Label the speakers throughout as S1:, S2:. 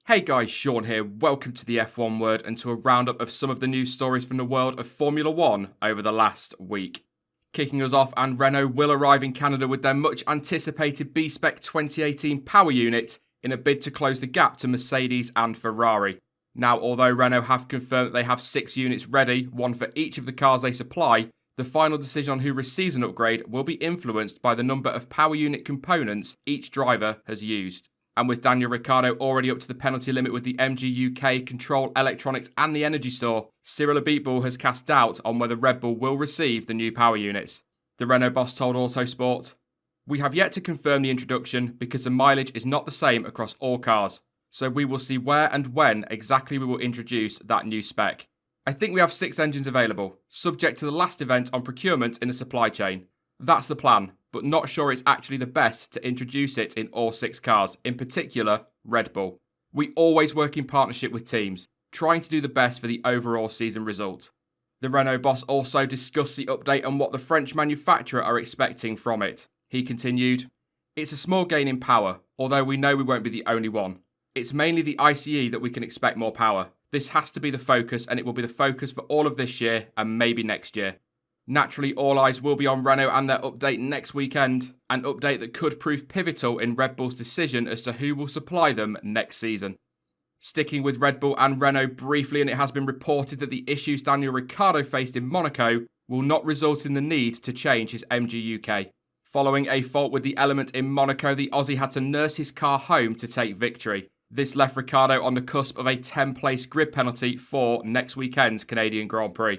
S1: Hey guys, Sean here. Welcome to the F1 Word and to a roundup of some of the news stories from the world of Formula 1 over the last week. Kicking us off, and Renault will arrive in Canada with their much anticipated B-Spec 2018 power unit in a bid to close the gap to Mercedes and Ferrari. Now, although Renault have confirmed that they have 6 units ready, one for each of the cars they supply, the final decision on who receives an upgrade will be influenced by the number of power unit components each driver has used. And with Daniel Ricciardo already up to the penalty limit with the MGU-K, Control, Electronics and the Energy Store, Cyril Abiteboul has cast doubt on whether Red Bull will receive the new power units. The Renault boss told Autosport, "We have yet to confirm the introduction because the mileage is not the same across all cars, so we will see where and when exactly we will introduce that new spec. I think we have 6 engines available, subject to the last event on procurement in the supply chain. That's the plan, but not sure it's actually the best to introduce it in all 6 cars, in particular Red Bull. We always work in partnership with teams, trying to do the best for the overall season result." The Renault boss also discussed the update and what the French manufacturer are expecting from it. He continued, "It's a small gain in power, although we know we won't be the only one. It's mainly the ICE that we can expect more power. This has to be the focus, and it will be the focus for all of this year and maybe next year. Naturally, all eyes will be on Renault and their update next weekend, an update that could prove pivotal in Red Bull's decision as to who will supply them next season." Sticking with Red Bull and Renault briefly, and it has been reported that the issues Daniel Ricciardo faced in Monaco will not result in the need to change his MGU-K. Following a fault with the element in Monaco, the Aussie had to nurse his car home to take victory. This left Ricciardo on the cusp of a 10-place grid penalty for next weekend's Canadian Grand Prix.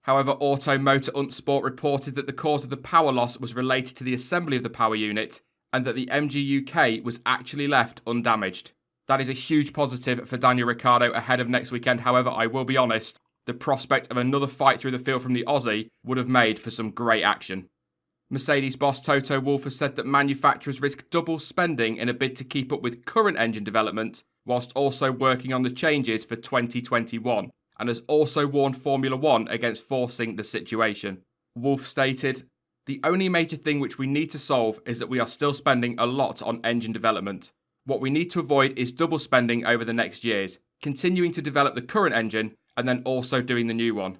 S1: However, Auto Motor und Sport reported that the cause of the power loss was related to the assembly of the power unit and that the MGU-K was actually left undamaged. That is a huge positive for Daniel Ricciardo ahead of next weekend. However, I will be honest, the prospect of another fight through the field from the Aussie would have made for some great action. Mercedes boss Toto Wolff has said that manufacturers risk double spending in a bid to keep up with current engine development, whilst also working on the changes for 2021. And has also warned Formula 1 against forcing the situation. Wolff stated, "The only major thing which we need to solve is that we are still spending a lot on engine development. What we need to avoid is double spending over the next years, continuing to develop the current engine and then also doing the new one."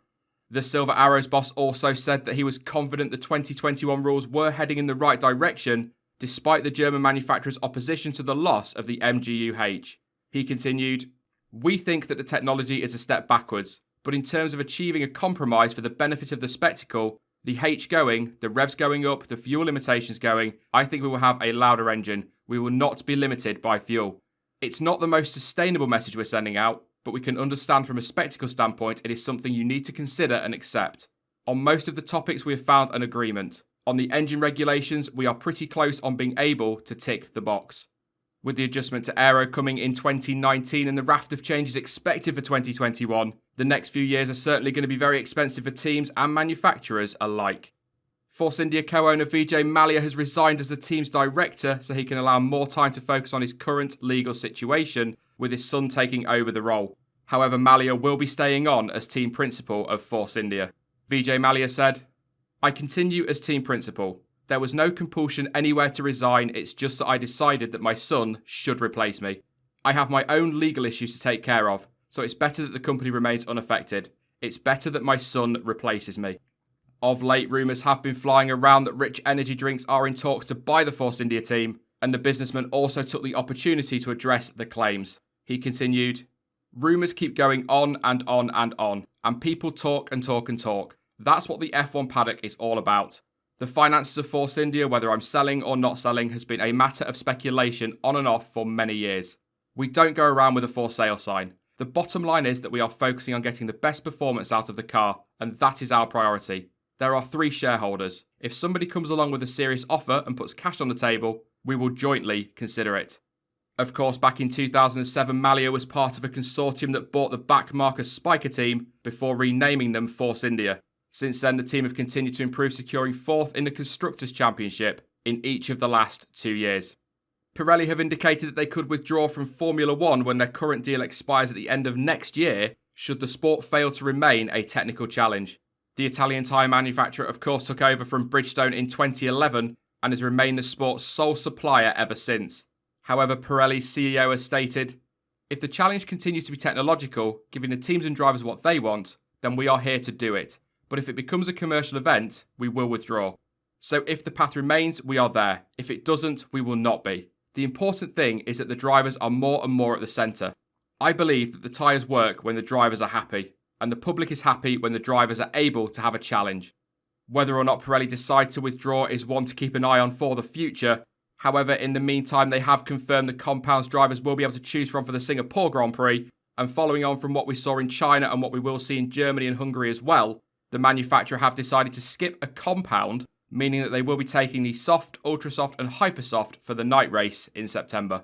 S1: The Silver Arrows boss also said that he was confident the 2021 rules were heading in the right direction, despite the German manufacturer's opposition to the loss of the MGU-H. He continued, "We think that the technology is a step backwards, but in terms of achieving a compromise for the benefit of the spectacle, the H going, the revs going up, the fuel limitations going, I think we will have a louder engine. We will not be limited by fuel. It's not the most sustainable message we're sending out, but we can understand from a spectacle standpoint it is something you need to consider and accept. On most of the topics we have found an agreement. On the engine regulations, we are pretty close on being able to tick the box." With the adjustment to aero coming in 2019 and the raft of changes expected for 2021, the next few years are certainly going to be very expensive for teams and manufacturers alike. Force India co-owner Vijay Mallya has resigned as the team's director so he can allow more time to focus on his current legal situation, with his son taking over the role. However, Mallya will be staying on as team principal of Force India. Vijay Mallya said, "I continue as team principal. There was no compulsion anywhere to resign, it's just that I decided that my son should replace me. I have my own legal issues to take care of, so it's better that the company remains unaffected. It's better that my son replaces me." Of late, rumours have been flying around that Rich Energy Drinks are in talks to buy the Force India team, and the businessman also took the opportunity to address the claims. He continued, "Rumours keep going on and on and on, and people talk and talk and talk. That's what the F1 paddock is all about. The finances of Force India, whether I'm selling or not selling, has been a matter of speculation on and off for many years. We don't go around with a for sale sign. The bottom line is that we are focusing on getting the best performance out of the car, and that is our priority. There are 3 shareholders. If somebody comes along with a serious offer and puts cash on the table, we will jointly consider it." Of course, back in 2007, Mallya was part of a consortium that bought the back-marker Spiker team before renaming them Force India. Since then, the team have continued to improve, securing 4th in the Constructors' Championship in each of the last 2 years. Pirelli have indicated that they could withdraw from Formula 1 when their current deal expires at the end of next year, should the sport fail to remain a technical challenge. The Italian tyre manufacturer, of course, took over from Bridgestone in 2011 and has remained the sport's sole supplier ever since. However, Pirelli's CEO has stated, If the challenge continues to be technological, giving the teams and drivers what they want, then we are here to do it. But if it becomes a commercial event, we will withdraw. So if the path remains, we are there. If it doesn't, we will not be. The important thing is that the drivers are more and more at the centre. I believe that the tyres work when the drivers are happy, and the public is happy when the drivers are able to have a challenge. Whether or not Pirelli decide to withdraw is one to keep an eye on for the future. However, in the meantime, they have confirmed the compounds drivers will be able to choose from for the Singapore Grand Prix, and following on from what we saw in China and what we will see in Germany and Hungary as well, the manufacturer have decided to skip a compound, meaning that they will be taking the soft, ultra soft and hyper soft for the night race in September.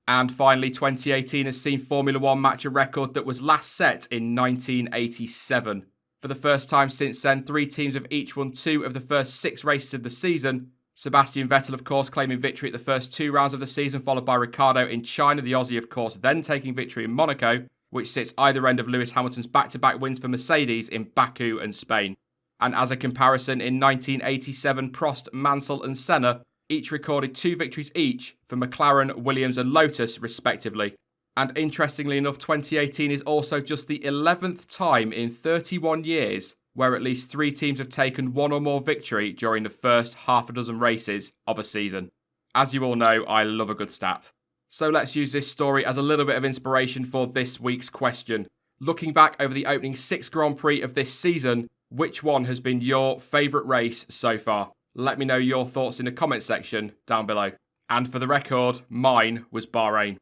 S1: And finally, 2018 has seen Formula 1 match a record that was last set in 1987. For the first time since then, 3 teams have each won 2 of the first 6 races of the season. Sebastian Vettel, of course, claiming victory at the first 2 rounds of the season, followed by Ricciardo in China, the Aussie, of course, then taking victory in Monaco, which sits either end of Lewis Hamilton's back-to-back wins for Mercedes in Baku and Spain. And as a comparison, in 1987, Prost, Mansell and Senna each recorded 2 victories each for McLaren, Williams and Lotus, respectively. And interestingly enough, 2018 is also just the 11th time in 31 years where at least 3 teams have taken 1 or more victory during the first half a dozen races of a season. As you all know, I love a good stat. So let's use this story as a little bit of inspiration for this week's question. Looking back over the opening 6 Grand Prix of this season, which one has been your favourite race so far? Let me know your thoughts in the comment section down below. And for the record, mine was Bahrain.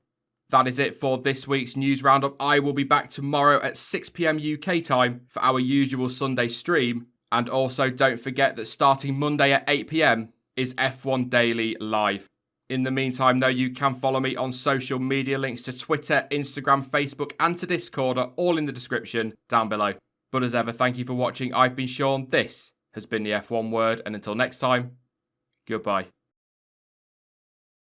S1: That is it for this week's news roundup. I will be back tomorrow at 6 PM UK time for our usual Sunday stream. And also don't forget that starting Monday at 8 PM is F1 Daily Live. In the meantime, though, you can follow me on social media. Links to Twitter, Instagram, Facebook and to Discord are all in the description down below. But as ever, thank you for watching. I've been Sean. This has been the F1 Word. And until next time, goodbye.